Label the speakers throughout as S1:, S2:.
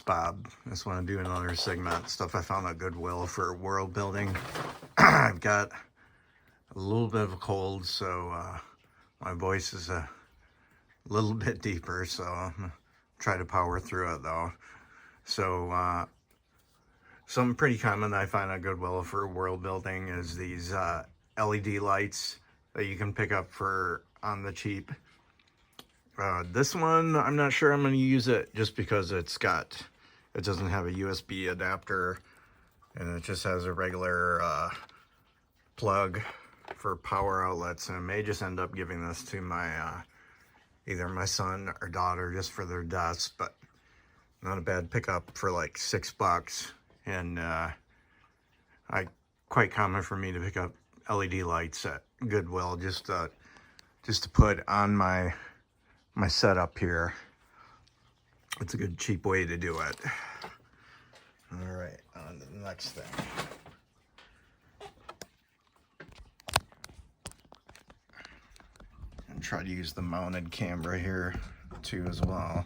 S1: Bob. I just want to do another segment stuff I found at Goodwill for world building. I've got a little bit of a cold, so my voice is a little bit deeper, so I'm gonna try to power through it though. So something pretty common I find at Goodwill for world building is these LED lights that you can pick up for on the cheap. This one, I'm not sure I'm going to use it just because it doesn't have a USB adapter, and it just has a regular plug for power outlets, and I may just end up giving this to my either my son or daughter just for their desk. But not a bad pickup for like $6, and quite common for me to pick up LED lights at Goodwill just to put on my setup here. It's a good cheap way to do it. All right, on to the next thing. And try to use the mounted camera here too as well.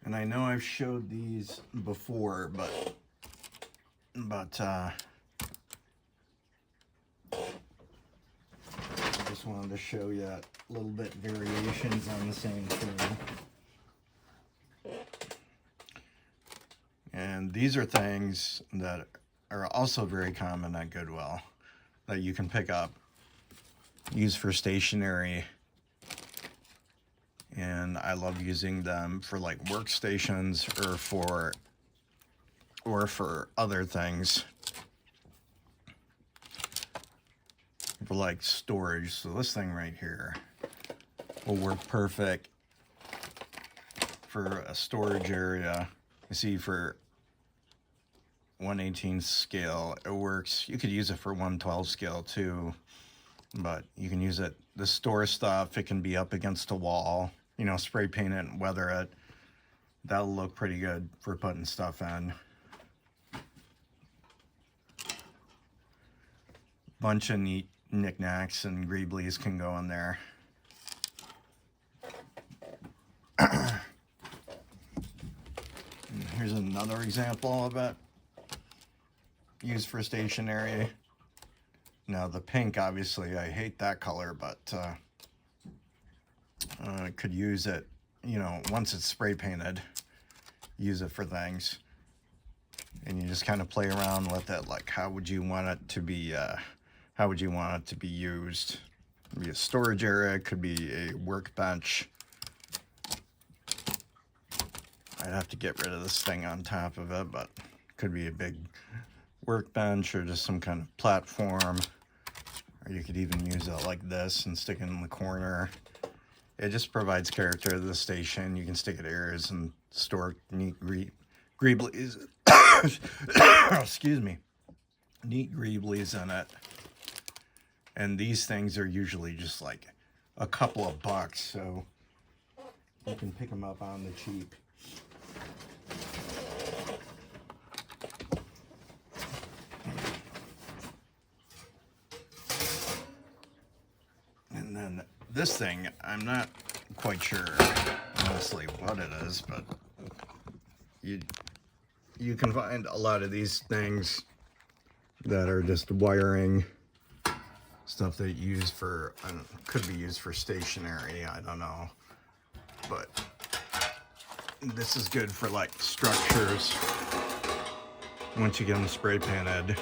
S1: And I know I've showed these before, but I just wanted to show you a little bit variations on the same thing. And these are things that are also very common at Goodwill that you can pick up, use for stationery. And I love using them for like workstations or for other things, for like storage. So this thing right here will work perfect for a storage area. You see, for 1/18 scale it works. You could use it for 1/12 scale too, but you can use it to store stuff. It can be up against a wall, you know, spray paint it and weather it. That'll look pretty good for putting stuff in. Bunch of neat knickknacks and greeblies can go in there. Here's another example of it, used for stationery. Now the pink, obviously I hate that color, but could use it, you know, once it's spray painted, use it for things. And you just kind of play around with it, like how would you want it to be used? Could be a storage area, it could be a workbench. I'd have to get rid of this thing on top of it, but it could be a big workbench or just some kind of platform. Or you could even use it like this and stick it in the corner. It just provides character to the station. You can stick it areas and store neat greeblies. Excuse me. Neat greeblies in it. And these things are usually just like a couple of bucks, so you can pick them up on the cheap. And then this thing, I'm not quite sure honestly what it is, but you can find a lot of these things that are just wiring stuff that you use for, could be used for stationery, I don't know, but this is good for like structures once you get them spray painted,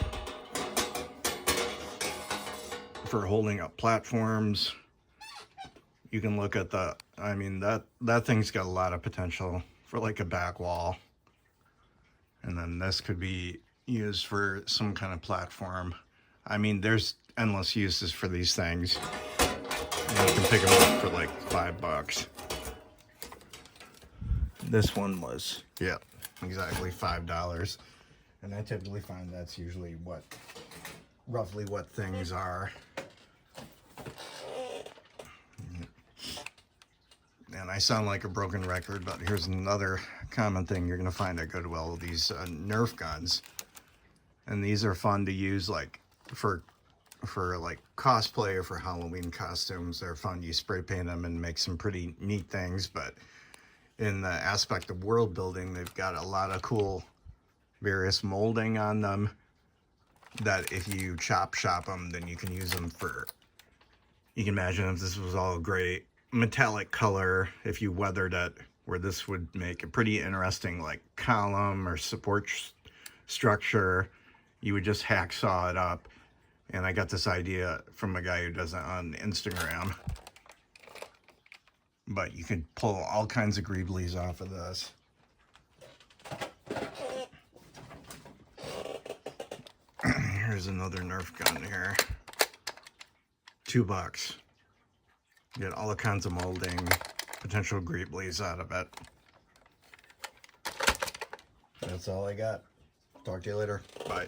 S1: for holding up platforms. You can look at the, I mean, that thing's got a lot of potential for like a back wall. And then this could be used for some kind of platform. I mean, there's endless uses for these things. And you can pick them up for like $5. This one was, yeah, exactly $5. And I typically find that's usually roughly what things are. And I sound like a broken record, but here's another common thing you're going to find at Goodwill, these Nerf guns. And these are fun to use like for for like cosplay or for Halloween costumes. They're fun. You spray paint them and make some pretty neat things. But in the aspect of world building, they've got a lot of cool various molding on them that if you chop shop them, then you can use them for, you can imagine if this was all gray metallic color, if you weathered it, where this would make a pretty interesting like column or support structure. You would just hacksaw it up. And I got this idea from a guy who does it on Instagram. But you can pull all kinds of greeblies off of this. Here's another Nerf gun here. $2. Get all the kinds of molding, potential greeblies out of it. That's all I got. Talk to you later. Bye.